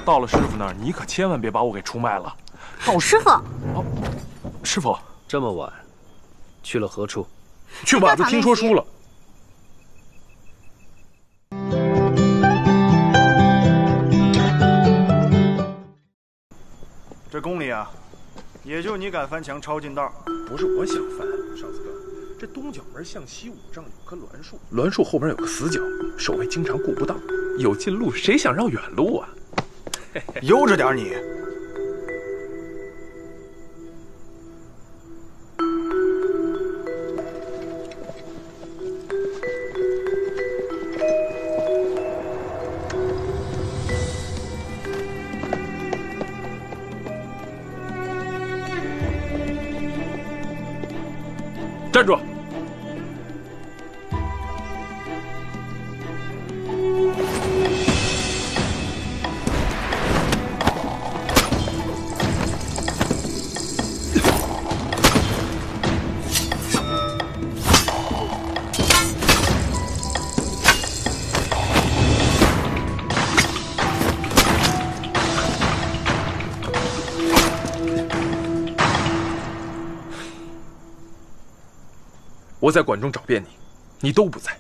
到了师傅那儿，你可千万别把我给出卖了。师傅，哦，师傅，这么晚，去了何处？去马子听说书了。这宫里啊，也就你敢翻墙抄近道。不是我想翻，少子哥，这东角门向西5丈有棵栾树，栾树后边有个死角，守卫经常顾不到，有近路谁想绕远路啊？悠着点你。站住！我在馆中找遍你，你都不在，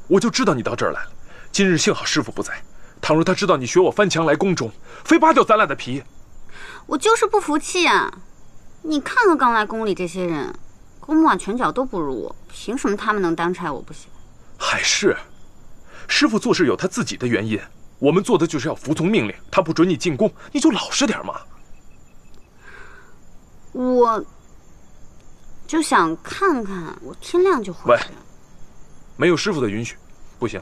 我就知道你到这儿来了。今日幸好师傅不在，倘若他知道你学我翻墙来宫中，非扒掉咱俩的皮。我就是不服气啊！你看看刚来宫里这些人，公母拳脚都不如我，凭什么他们能当差我不行？海氏，师傅做事有他自己的原因，我们做的就是要服从命令。他不准你进宫，你就老实点嘛。我就想看看，我天亮就回去。喂，没有师傅的允许，不行。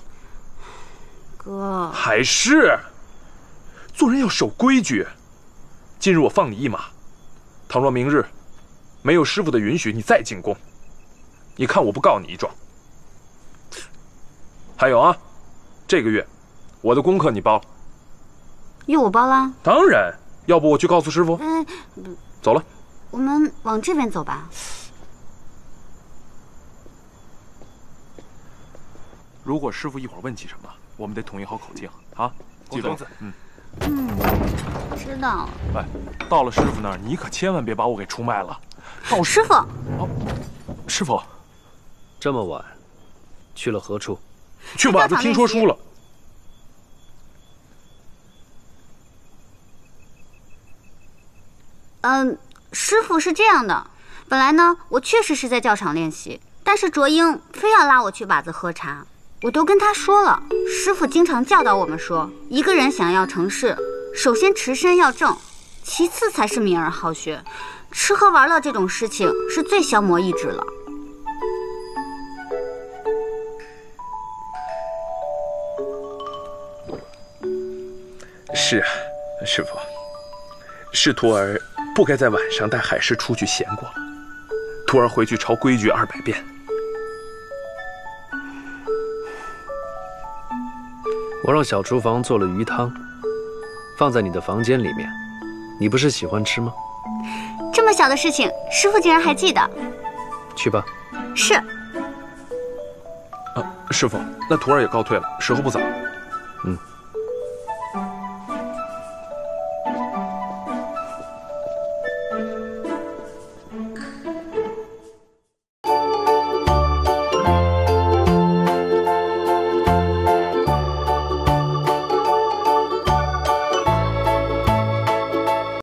哥，海氏，做人要守规矩。今日我放你一马，倘若明日没有师傅的允许，你再进宫，你看我不告你一状。还有啊，这个月我的功课你包了。又我包啦？当然，要不我去告诉师傅。走了。我们往这边走吧。如果师傅一会儿问起什么，我们得统一好口径啊！记住。知道了。喂，到了师傅那儿，你可千万别把我给出卖了。师傅。哦，师傅，这么晚，去了何处？去马子听说书了。师傅是这样的，本来呢，我确实是在教场练习，但是卓英非要拉我去把子喝茶，我都跟他说了。师傅经常教导我们说，一个人想要成事，首先持身要正，其次才是敏而好学。吃喝玩乐这种事情是最消磨意志了。是啊，师傅，是徒儿不该在晚上带海氏出去闲逛，徒儿回去抄规矩200遍。我让小厨房做了鱼汤，放在你的房间里面，你不是喜欢吃吗？这么小的事情，师傅竟然还记得。去吧。是。师傅，那徒儿也告退了，时候不早。嗯。